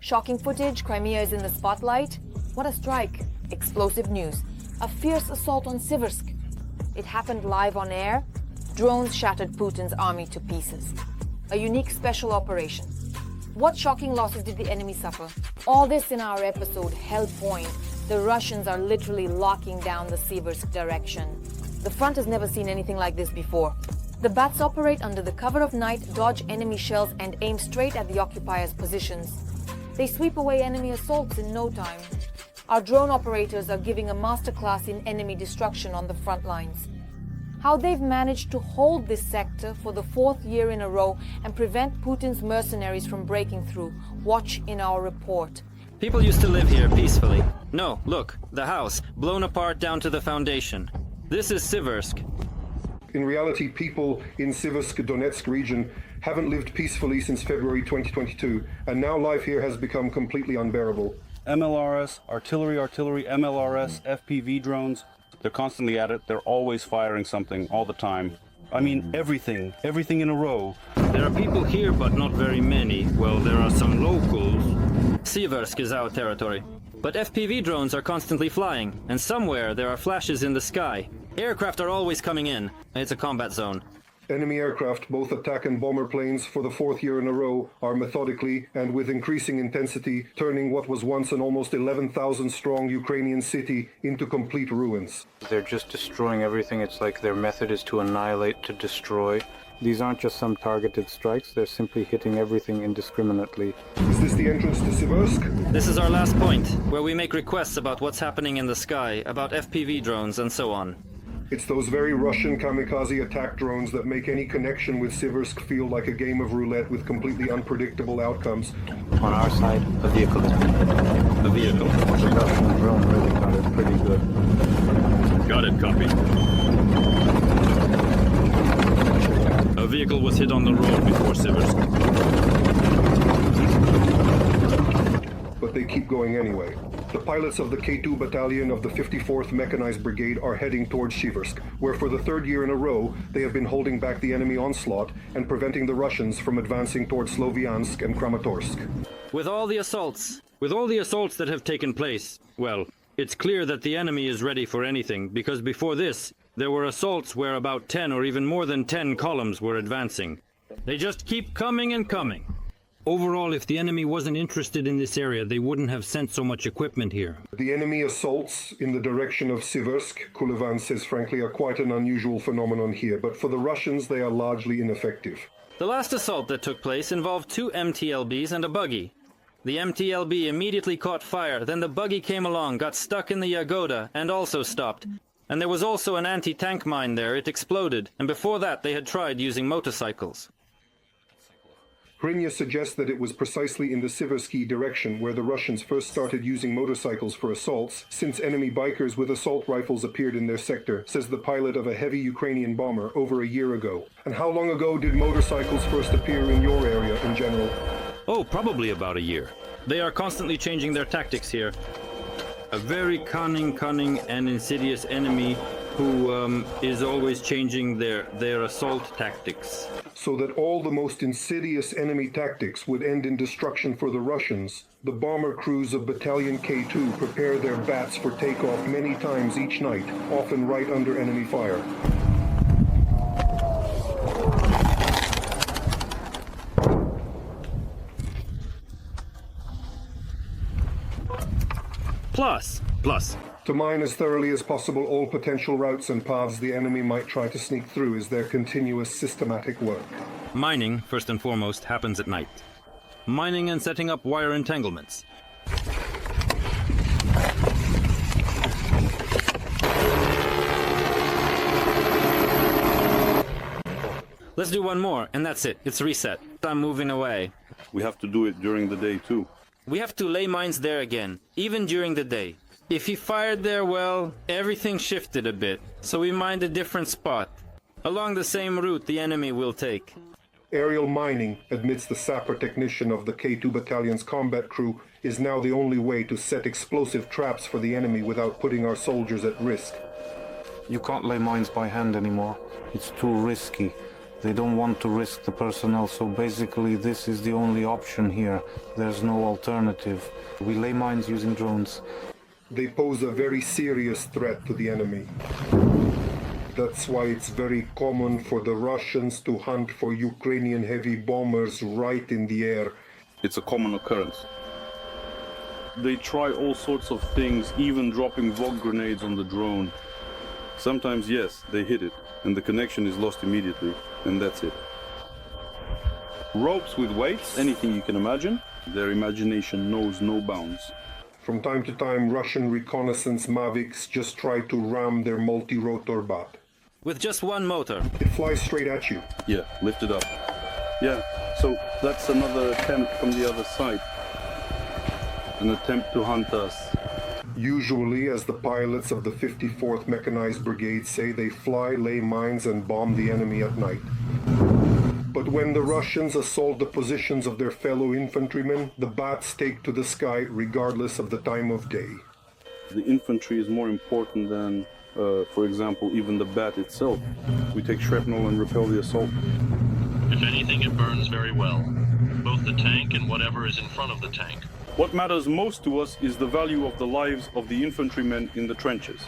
Shocking footage, Crimea is in the spotlight. What a strike. Explosive news. A fierce assault on Siversk. It happened live on air. Drones shattered Putin's army to pieces. A unique special operation. What shocking losses did the enemy suffer? All this in our episode, Hell Point. The Russians are literally locking down the Siversk direction. The front has never seen anything like this before. The bats operate under the cover of night, dodge enemy shells, and aim straight at the occupiers' positions. They sweep away enemy assaults in no time. Our drone operators are giving a masterclass in enemy destruction on the front lines. How they've managed to hold this sector for the 4th year in a row and prevent Putin's mercenaries from breaking through. Watch in our report. People used to live here peacefully. No, look, the house, blown apart down to the foundation. This is Siversk. In reality, people in Siversk, Donetsk region haven't lived peacefully since February 2022, and now life here has become completely unbearable. MLRS, artillery, MLRS, FPV drones, they're constantly at it. They're always firing something all the time. I mean, everything in a row. There are people here, but not very many. Well, there are some locals. Siversk is our territory. But FPV drones are constantly flying, and somewhere there are flashes in the sky. Aircraft are always coming in. It's a combat zone. Enemy aircraft, both attack and bomber planes, for the 4th year in a row, are methodically and with increasing intensity turning what was once an almost 11,000-strong Ukrainian city into complete ruins. They're just destroying everything. It's like their method is to annihilate, to destroy. These aren't just some targeted strikes, they're simply hitting everything indiscriminately. Is this the entrance to Siversk? This is our last point, where we make requests about what's happening in the sky, about FPV drones and so on. It's those very Russian kamikaze attack drones that make any connection with Siversk feel like a game of roulette with completely unpredictable outcomes. On our side, a vehicle. A vehicle. The Russian drone really got it pretty good. Got it, copy. A vehicle was hit on the road before Siversk. But they keep going anyway. The pilots of the K2 Battalion of the 54th Mechanized Brigade are heading towards Siversk, where for the 3rd year in a row, they have been holding back the enemy onslaught and preventing the Russians from advancing towards Sloviansk and Kramatorsk. With all the assaults that have taken place, well, it's clear that the enemy is ready for anything, because before this, there were assaults where about 10 or even more than 10 columns were advancing. They just keep coming and coming. Overall, if the enemy wasn't interested in this area, they wouldn't have sent so much equipment here. The enemy assaults in the direction of Siversk, Kulevan says frankly, are quite an unusual phenomenon here, but for the Russians they are largely ineffective. The last assault that took place involved 2 MTLBs and a buggy. The MTLB immediately caught fire, then the buggy came along, got stuck in the Yagoda, and also stopped. And there was also an anti-tank mine there. It exploded, and before that they had tried using motorcycles. Crimea suggests that it was precisely in the Siversky direction where the Russians first started using motorcycles for assaults, since enemy bikers with assault rifles appeared in their sector, says the pilot of a heavy Ukrainian bomber over a year ago. And how long ago did motorcycles first appear in your area in general? Oh, probably about a year. They are constantly changing their tactics here. A very cunning and insidious enemy who is always changing their assault tactics. So that all the most insidious enemy tactics would end in destruction for the Russians, the bomber crews of Battalion K2 prepare their bats for takeoff many times each night, often right under enemy fire. Plus. To mine as thoroughly as possible all potential routes and paths the enemy might try to sneak through is their continuous systematic work. Mining, first and foremost, happens at night. Mining and setting up wire entanglements. Let's do one more, and that's it. It's reset. I'm moving away. We have to do it during the day too. We have to lay mines there again, even during the day. If he fired there, well, everything shifted a bit, so we mined a different spot, along the same route the enemy will take. Aerial mining, admits the sapper technician of the K2 Battalion's combat crew, is now the only way to set explosive traps for the enemy without putting our soldiers at risk. You can't lay mines by hand anymore. It's too risky. They don't want to risk the personnel, so basically this is the only option here. There's no alternative. We lay mines using drones. They pose a very serious threat to the enemy. That's why it's very common for the Russians to hunt for Ukrainian heavy bombers right in the air. It's a common occurrence. They try all sorts of things, even dropping Vog grenades on the drone. Sometimes, yes, they hit it, and the connection is lost immediately, and that's it. Ropes with weights, anything you can imagine. Their imagination knows no bounds. From time to time, Russian reconnaissance Mavics just try to ram their multi-rotor bat. With just one motor. It flies straight at you. Yeah, lift it up. Yeah, so that's another attempt from the other side. An attempt to hunt us. Usually, as the pilots of the 54th Mechanized Brigade say, they fly, lay mines, and bomb the enemy at night. But when the Russians assault the positions of their fellow infantrymen, the bats take to the sky regardless of the time of day. The infantry is more important than, for example, even the bat itself. We take shrapnel and repel the assault. If anything, it burns very well. Both the tank and whatever is in front of the tank. What matters most to us is the value of the lives of the infantrymen in the trenches.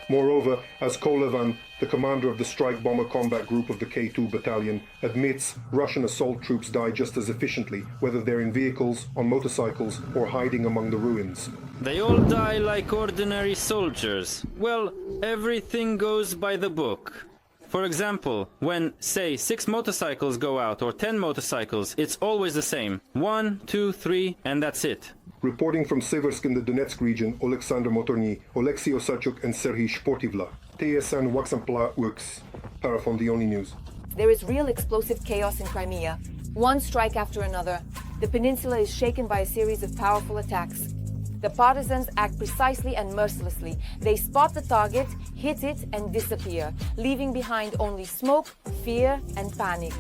Moreover, as Kolevan, the commander of the strike bomber combat group of the K2 battalion, admits, Russian assault troops die just as efficiently, whether they're in vehicles, on motorcycles, or hiding among the ruins. They all die like ordinary soldiers. Well, everything goes by the book. For example, when, say, 6 motorcycles go out or 10 motorcycles, it's always the same. 1, 2, 3, and that's it. Reporting from Siversk in the Donetsk region, Alexander Motorny, Oleksiy Osachuk, and Serhiy Shportivla. TSN Waxampla Works. Parafon, the only news. There is real explosive chaos in Crimea. One strike after another. The peninsula is shaken by a series of powerful attacks. The partisans act precisely and mercilessly. They spot the target, hit it, and disappear, leaving behind only smoke, fear, and panic.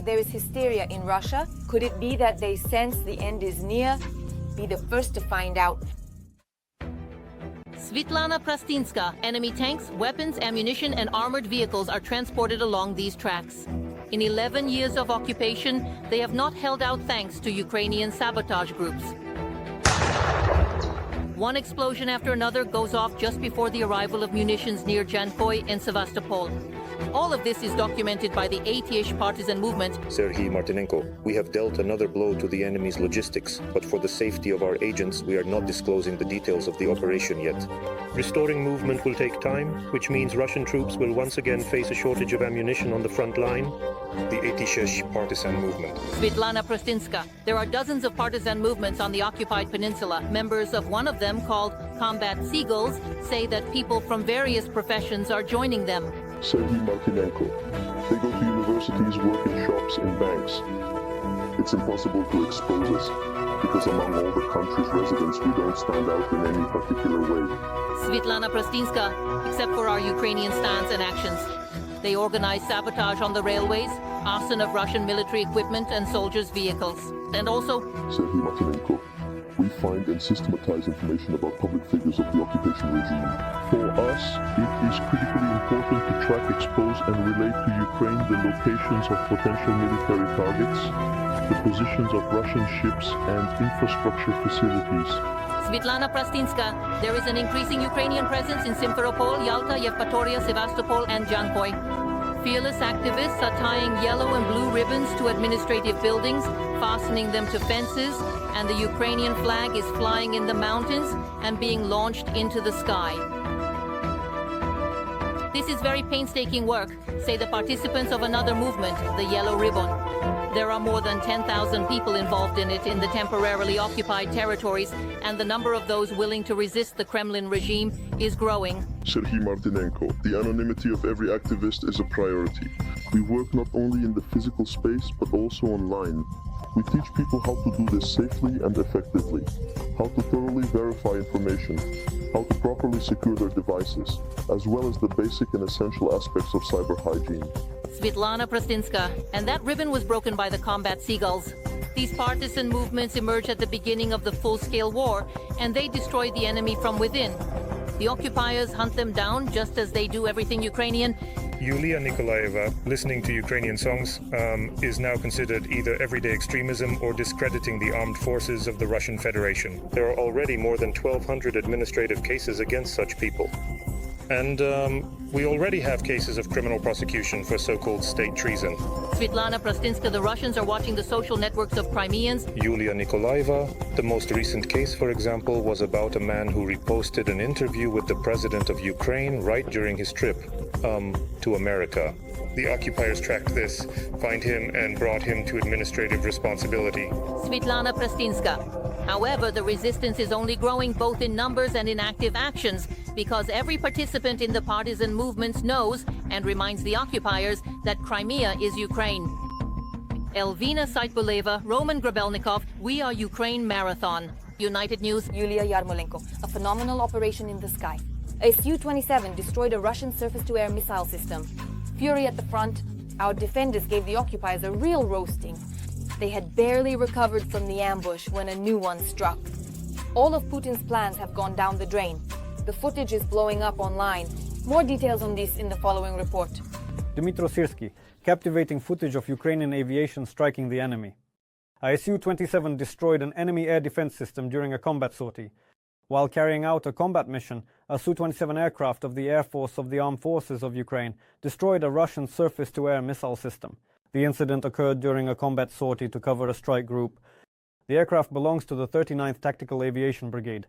There is hysteria in Russia. Could it be that they sense the end is near? Be the first to find out. Svitlana Prastinska. Enemy tanks, weapons, ammunition, and armored vehicles are transported along these tracks. In 11 years of occupation, they have not held out thanks to Ukrainian sabotage groups. One explosion after another goes off just before the arrival of munitions near Jankoy and Sevastopol. All of this is documented by the ATH partisan movement. Serhiy Martinenko, we have dealt another blow to the enemy's logistics, but for the safety of our agents, we are not disclosing the details of the operation yet. Restoring movement will take time, which means Russian troops will once again face a shortage of ammunition on the front line. The ATH partisan movement. Svitlana Prastinska. There are dozens of partisan movements on the occupied peninsula. Members of one of them, called Combat Seagulls, say that people from various professions are joining them. Serhiy Martinenko. They go to universities, work in shops, and banks. It's impossible to expose us, because among all the country's residents, we don't stand out in any particular way. Svitlana Prastinska, except for our Ukrainian stance and actions. They organize sabotage on the railways, arson of Russian military equipment and soldiers' vehicles. And also, Serhiy Martinenko, we find and systematize information about public figures of the occupation regime. For us, it is critically important to track, expose, and relate to Ukraine the locations of potential military targets, the positions of Russian ships, and infrastructure facilities. Svitlana Prastinska, there is an increasing Ukrainian presence in Simferopol, Yalta, Yevpatoria, Sevastopol, and Jankoy. Fearless activists are tying yellow and blue ribbons to administrative buildings, fastening them to fences, and the Ukrainian flag is flying in the mountains and being launched into the sky. This is very painstaking work, say the participants of another movement, the Yellow Ribbon. There are more than 10,000 people involved in it in the temporarily occupied territories, and the number of those willing to resist the Kremlin regime is growing. Serhiy Martinenko, the anonymity of every activist is a priority. We work not only in the physical space, but also online. We teach people how to do this safely and effectively, how to thoroughly verify information, how to properly secure their devices, as well as the basic and essential aspects of cyber hygiene. Svitlana Prastinska, and that ribbon was broken by the Combat Seagulls. These partisan movements emerged at the beginning of the full-scale war, and they destroyed the enemy from within. The occupiers hunt them down just as they do everything Ukrainian. Yulia Nikolaeva, listening to Ukrainian songs, is now considered either everyday extremism or discrediting the armed forces of the Russian Federation. There are already more than 1,200 administrative cases against such people. And we already have cases of criminal prosecution for so-called state treason. Svitlana Prostinska, the Russians are watching the social networks of Crimeans. Yulia Nikolaeva, the most recent case, for example, was about a man who reposted an interview with the president of Ukraine right during his trip to America. The occupiers tracked this, fined him, and brought him to administrative responsibility. Svitlana Prostinska. However, the resistance is only growing both in numbers and in active actions because every participant in the partisan movements knows and reminds the occupiers that Crimea is Ukraine. Elvina Saitbuleva, Roman Grabelnikov, We Are Ukraine Marathon. United News. Yulia Yarmolenko, a phenomenal operation in the sky. A Su-27 destroyed a Russian surface-to-air missile system. Fury at the front, our defenders gave the occupiers a real roasting. They had barely recovered from the ambush when a new one struck. All of Putin's plans have gone down the drain. The footage is blowing up online. More details on this in the following report. Dmytro Sirsky, captivating footage of Ukrainian aviation striking the enemy. A Su-27 destroyed an enemy air defense system during a combat sortie. While carrying out a combat mission, a Su-27 aircraft of the Air Force of the Armed Forces of Ukraine destroyed a Russian surface-to-air missile system. The incident occurred during a combat sortie to cover a strike group. The aircraft belongs to the 39th Tactical Aviation Brigade.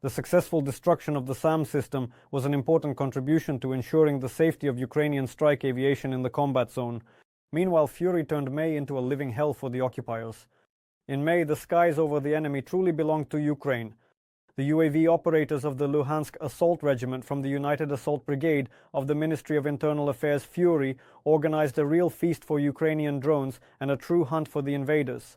The successful destruction of the SAM system was an important contribution to ensuring the safety of Ukrainian strike aviation in the combat zone. Meanwhile, Fury turned May into a living hell for the occupiers. In May, the skies over the enemy truly belonged to Ukraine. The UAV operators of the Luhansk Assault Regiment from the United Assault Brigade of the Ministry of Internal Affairs Fury organized a real feast for Ukrainian drones and a true hunt for the invaders.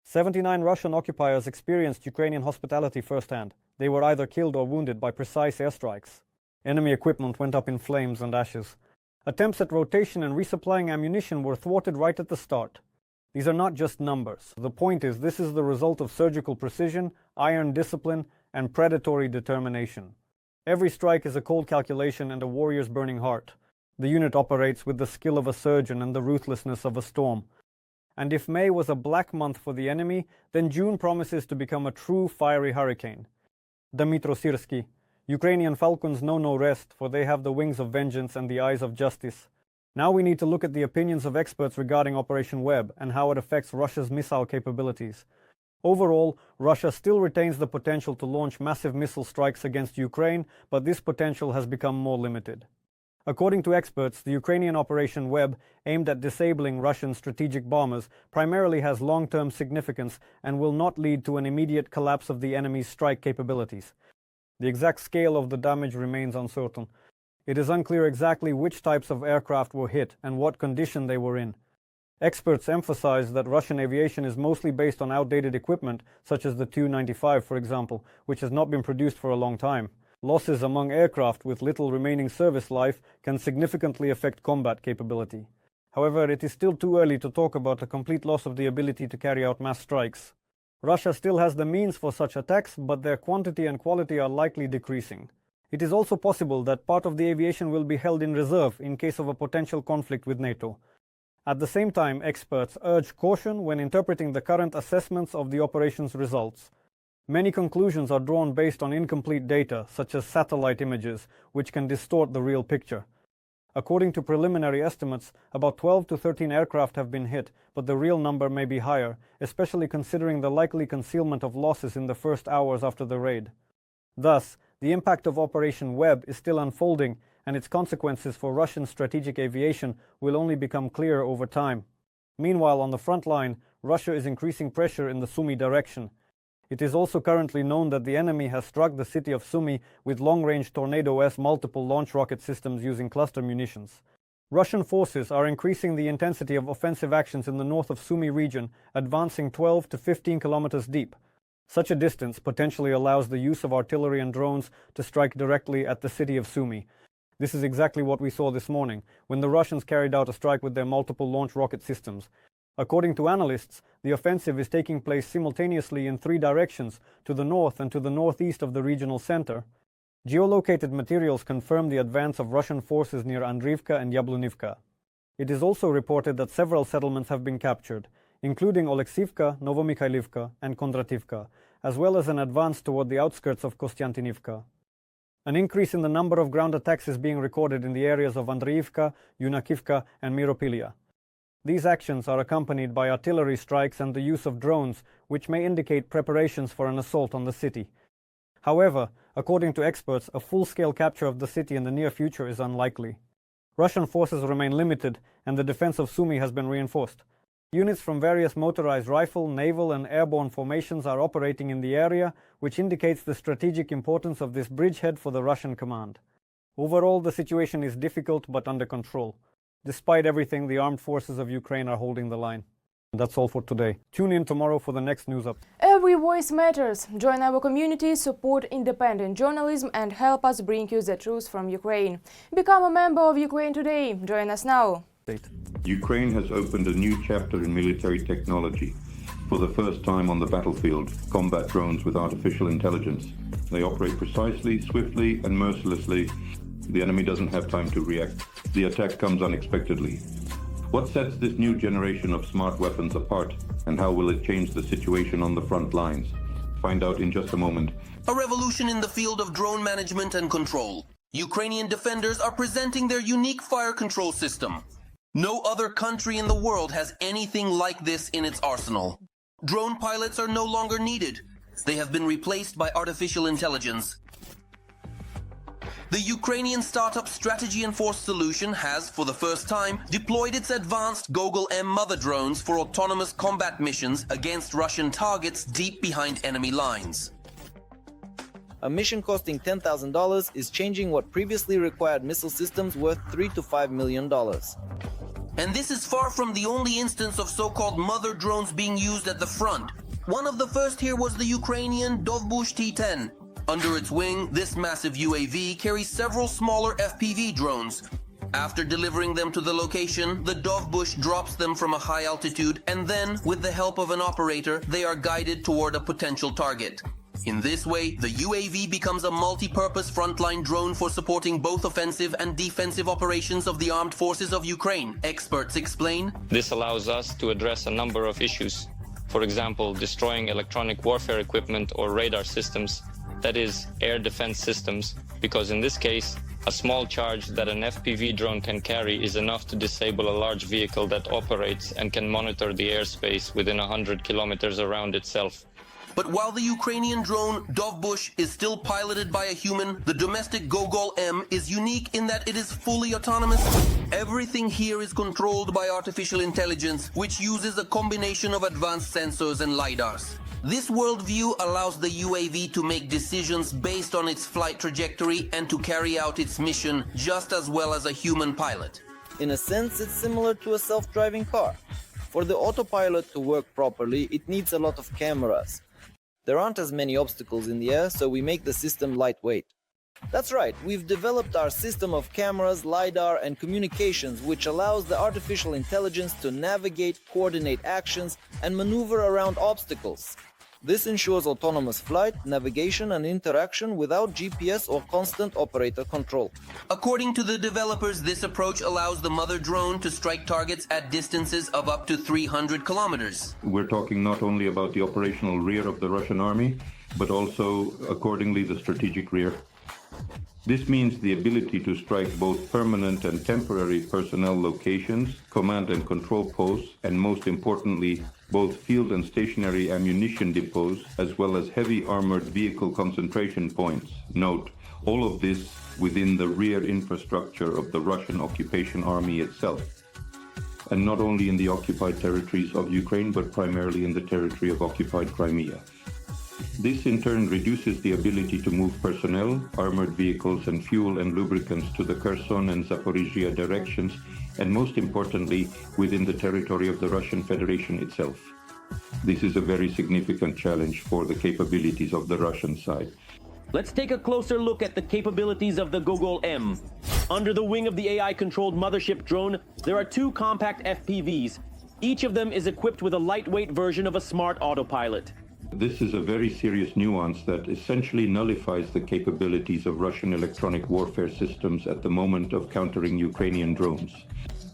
79 Russian occupiers experienced Ukrainian hospitality firsthand. They were either killed or wounded by precise airstrikes. Enemy equipment went up in flames and ashes. Attempts at rotation and resupplying ammunition were thwarted right at the start. These are not just numbers. The point is, this is the result of surgical precision, iron discipline, and predatory determination. Every strike is a cold calculation and a warrior's burning heart. The unit operates with the skill of a surgeon and the ruthlessness of a storm. And if May was a black month for the enemy, then June promises to become a true fiery hurricane. Dmytro Sirsky, Ukrainian falcons know no rest, for they have the wings of vengeance and the eyes of justice. Now we need to look at the opinions of experts regarding Operation Web and how it affects Russia's missile capabilities. Overall, Russia still retains the potential to launch massive missile strikes against Ukraine, but this potential has become more limited. According to experts, the Ukrainian Operation Web, aimed at disabling Russian strategic bombers, primarily has long-term significance and will not lead to an immediate collapse of the enemy's strike capabilities. The exact scale of the damage remains uncertain. It is unclear exactly which types of aircraft were hit and what condition they were in. Experts emphasize that Russian aviation is mostly based on outdated equipment, such as the Tu-95, for example, which has not been produced for a long time. Losses among aircraft with little remaining service life can significantly affect combat capability. However, it is still too early to talk about a complete loss of the ability to carry out mass strikes. Russia still has the means for such attacks, but their quantity and quality are likely decreasing. It is also possible that part of the aviation will be held in reserve in case of a potential conflict with NATO. At the same time, experts urge caution when interpreting the current assessments of the operation's results. Many conclusions are drawn based on incomplete data, such as satellite images, which can distort the real picture. According to preliminary estimates, about 12 to 13 aircraft have been hit, but the real number may be higher, especially considering the likely concealment of losses in the first hours after the raid. Thus, the impact of Operation Web is still unfolding, and its consequences for Russian strategic aviation will only become clear over time. Meanwhile, on the front line, Russia is increasing pressure in the Sumy direction. It is also currently known that the enemy has struck the city of Sumy with long-range Tornado-S multiple launch rocket systems using cluster munitions. Russian forces are increasing the intensity of offensive actions in the north of Sumy region, advancing 12 to 15 kilometers deep. Such a distance potentially allows the use of artillery and drones to strike directly at the city of Sumy. This is exactly what we saw this morning, when the Russians carried out a strike with their multiple launch rocket systems. According to analysts, the offensive is taking place simultaneously in 3 directions, to the north and to the northeast of the regional center. Geolocated materials confirm the advance of Russian forces near Andriivka and Yablunivka. It is also reported that several settlements have been captured, including Oleksivka, Novomikhailivka, and Kondrativka, as well as an advance toward the outskirts of Kostiantinivka. An increase in the number of ground attacks is being recorded in the areas of Andriivka, Yunakivka, and Miropilia. These actions are accompanied by artillery strikes and the use of drones, which may indicate preparations for an assault on the city. However, according to experts, a full-scale capture of the city in the near future is unlikely. Russian forces remain limited, and the defense of Sumy has been reinforced. Units from various motorized rifle, naval, and airborne formations are operating in the area, which indicates the strategic importance of this bridgehead for the Russian command. Overall, the situation is difficult but under control. Despite everything, the armed forces of Ukraine are holding the line. That's all for today. Tune in tomorrow for the next news update. Every voice matters. Join our community, support independent journalism, and help us bring you the truth from Ukraine. Become a member of Ukraine today. Join us now. Ukraine has opened a new chapter in military technology. For the first time on the battlefield, combat drones with artificial intelligence. They operate precisely, swiftly, and mercilessly. The enemy doesn't have time to react. The attack comes unexpectedly. What sets this new generation of smart weapons apart, and how will it change the situation on the front lines? Find out in just a moment. A revolution in the field of drone management and control. Ukrainian defenders are presenting their unique fire control system. No other country in the world has anything like this in its arsenal. Drone pilots are no longer needed. They have been replaced by artificial intelligence. The Ukrainian startup Strategy and Force Solution has, for the first time, deployed its advanced Gogol-M mother drones for autonomous combat missions against Russian targets deep behind enemy lines. A mission costing $10,000 is changing what previously required missile systems worth $3 to $5 million. And this is far from the only instance of so-called mother drones being used at the front. One of the first here was the Ukrainian Dovbush T-10. Under its wing, this massive UAV carries several smaller FPV drones. After delivering them to the location, the Dovbush drops them from a high altitude, and then, with the help of an operator, they are guided toward a potential target. In this way, the UAV becomes a multi-purpose frontline drone for supporting both offensive and defensive operations of the armed forces of Ukraine. Experts explain. This allows us to address a number of issues. For example, destroying electronic warfare equipment or radar systems, that is, air defense systems, because in this case, a small charge that an FPV drone can carry is enough to disable a large vehicle that operates and can monitor the airspace within 100 kilometers around itself. But while the Ukrainian drone Dovbush is still piloted by a human, the domestic Gogol-M is unique in that it is fully autonomous. Everything here is controlled by artificial intelligence, which uses a combination of advanced sensors and LiDARs. This worldview allows the UAV to make decisions based on its flight trajectory and to carry out its mission just as well as a human pilot. In a sense, it's similar to a self-driving car. For the autopilot to work properly, it needs a lot of cameras. There aren't as many obstacles in the air, so we make the system lightweight. That's right, we've developed our system of cameras, LiDAR, and communications, which allows the artificial intelligence to navigate, coordinate actions, and maneuver around obstacles. This ensures autonomous flight, navigation, and interaction without GPS or constant operator control. According to the developers, this approach allows the mother drone to strike targets at distances of up to 300 kilometers. We're talking not only about the operational rear of the Russian army, but also, accordingly, the strategic rear. This means the ability to strike both permanent and temporary personnel locations, command and control posts, and most importantly, both field and stationary ammunition depots, as well as heavy armored vehicle concentration points. Note, all of this within the rear infrastructure of the Russian occupation army itself. And not only in the occupied territories of Ukraine, but primarily in the territory of occupied Crimea. This in turn reduces the ability to move personnel, armored vehicles, and fuel and lubricants to the Kherson and Zaporizhia directions, and most importantly, within the territory of the Russian Federation itself. This is a very significant challenge for the capabilities of the Russian side. Let's take a closer look at the capabilities of the Gogol-M. Under the wing of the AI-controlled mothership drone, there are two compact FPVs. Each of them is equipped with a lightweight version of a smart autopilot. This is a very serious nuance that essentially nullifies the capabilities of Russian electronic warfare systems at the moment of countering Ukrainian drones.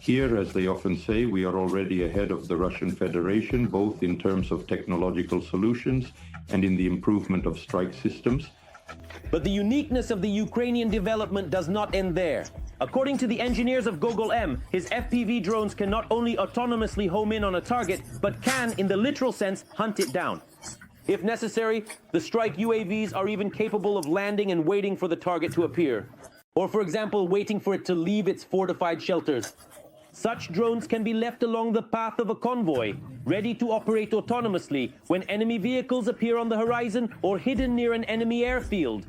Here, as they often say, we are already ahead of the Russian Federation, both in terms of technological solutions and in the improvement of strike systems. But the uniqueness of the Ukrainian development does not end there. According to the engineers of Gogol-M, his FPV drones can not only autonomously home in on a target, but can, in the literal sense, hunt it down. If necessary, the strike UAVs are even capable of landing and waiting for the target to appear. Or, for example, waiting for it to leave its fortified shelters. Such drones can be left along the path of a convoy, ready to operate autonomously when enemy vehicles appear on the horizon or hidden near an enemy airfield.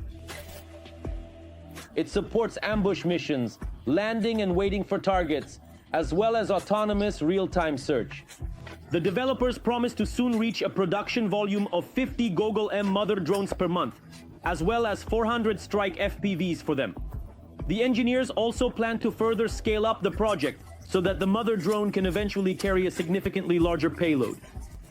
It supports ambush missions, landing and waiting for targets, as well as autonomous real-time search. The developers promise to soon reach a production volume of 50 Gogol-M mother drones per month, as well as 400 strike FPVs for them. The engineers also plan to further scale up the project so that the mother drone can eventually carry a significantly larger payload.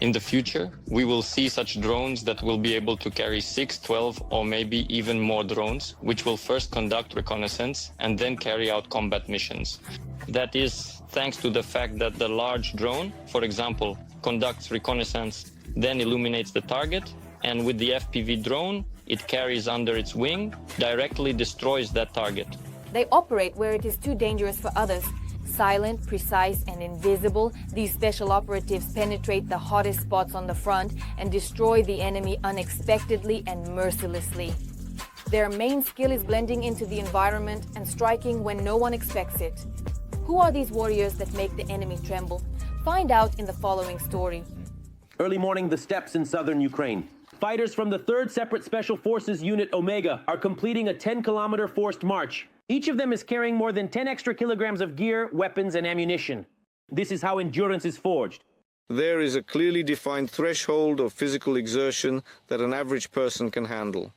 In the future, we will see such drones that will be able to carry 6, 12, or maybe even more drones, which will first conduct reconnaissance and then carry out combat missions. That is thanks to the fact that the large drone, for example, conducts reconnaissance, then illuminates the target, and with the FPV drone, it carries under its wing, directly destroys that target. They operate where it is too dangerous for others. Silent, precise, and invisible, these special operatives penetrate the hottest spots on the front and destroy the enemy unexpectedly and mercilessly. Their main skill is blending into the environment and striking when no one expects it. Who are these warriors that make the enemy tremble? Find out in the following story. Early morning, the steppes in southern Ukraine. Fighters from the 3rd Separate Special Forces Unit Omega are completing a 10-kilometer forced march. Each of them is carrying more than 10 extra kilograms of gear, weapons, and ammunition. This is how endurance is forged. There is a clearly defined threshold of physical exertion that an average person can handle.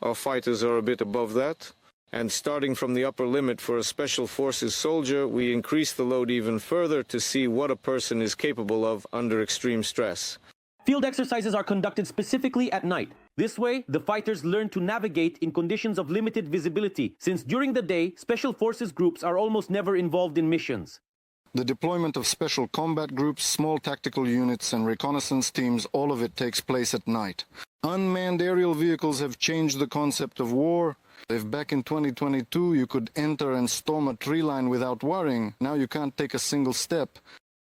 Our fighters are a bit above that, and starting from the upper limit for a Special Forces soldier, we increase the load even further to see what a person is capable of under extreme stress. Field exercises are conducted specifically at night. This way, the fighters learn to navigate in conditions of limited visibility, since during the day, Special Forces groups are almost never involved in missions. The deployment of special combat groups, small tactical units, and reconnaissance teams, all of it takes place at night. Unmanned aerial vehicles have changed the concept of war. If back in 2022 you could enter and storm a tree line without worrying, now you can't take a single step.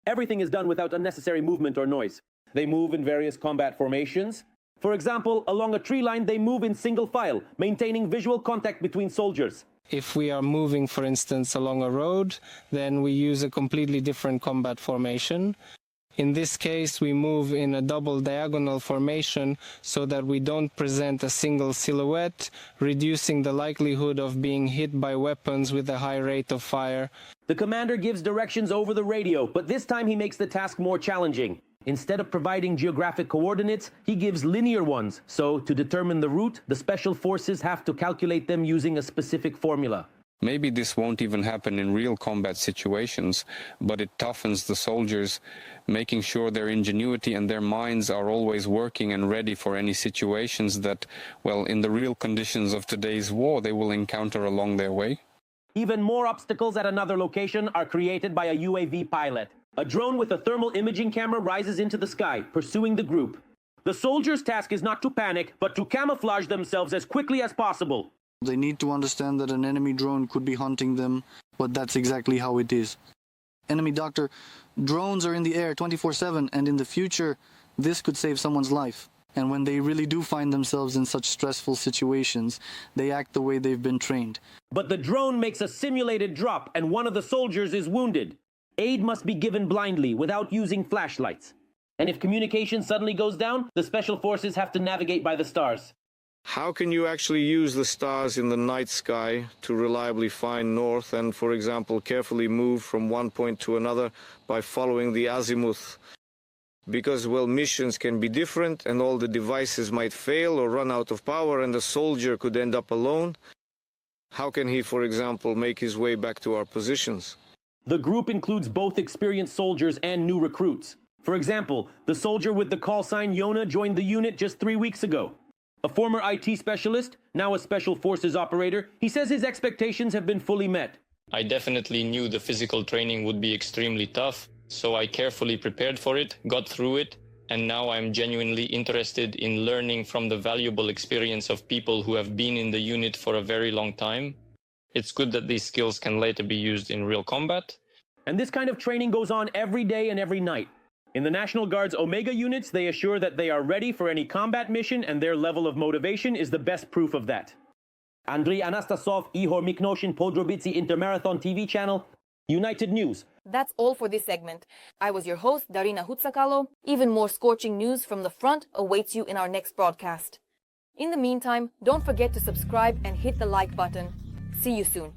Everything is done without unnecessary movement or noise. They move in various combat formations. For example, along a tree line, they move in single file, maintaining visual contact between soldiers. If we are moving, for instance, along a road, then we use a completely different combat formation. In this case, we move in a double diagonal formation so that we don't present a single silhouette, reducing the likelihood of being hit by weapons with a high rate of fire. The commander gives directions over the radio, but this time he makes the task more challenging. Instead of providing geographic coordinates, he gives linear ones. So, to determine the route, the Special Forces have to calculate them using a specific formula. Maybe this won't even happen in real combat situations, but it toughens the soldiers, making sure their ingenuity and their minds are always working and ready for any situations that, well, in the real conditions of today's war, they will encounter along their way. Even more obstacles at another location are created by a UAV pilot. A drone with a thermal imaging camera rises into the sky, pursuing the group. The soldiers' task is not to panic, but to camouflage themselves as quickly as possible. They need to understand that an enemy drone could be hunting them, but that's exactly how it is. Enemy doctor, drones are in the air 24/7, and in the future, this could save someone's life. And when they really do find themselves in such stressful situations, they act the way they've been trained. But the drone makes a simulated drop, and one of the soldiers is wounded. Aid must be given blindly, without using flashlights. And if communication suddenly goes down, the Special Forces have to navigate by the stars. How can you actually use the stars in the night sky to reliably find north and, for example, carefully move from one point to another by following the azimuth? Because, well, missions can be different and all the devices might fail or run out of power and the soldier could end up alone. How can he, for example, make his way back to our positions? The group includes both experienced soldiers and new recruits. For example, the soldier with the call sign Yona joined the unit just 3 weeks ago. A former IT specialist, now a Special Forces operator, he says his expectations have been fully met. I definitely knew the physical training would be extremely tough, so I carefully prepared for it, got through it, and now I'm genuinely interested in learning from the valuable experience of people who have been in the unit for a very long time. It's good that these skills can later be used in real combat. And this kind of training goes on every day and every night. In the National Guard's Omega units, they assure that they are ready for any combat mission, and their level of motivation is the best proof of that. Andriy Anastasov, Ihor Miknoshin, Podrobici Intermarathon TV channel, United News. That's all for this segment. I was your host, Darina Hutsakalo. Even more scorching news from the front awaits you in our next broadcast. In the meantime, don't forget to subscribe and hit the like button. See you soon.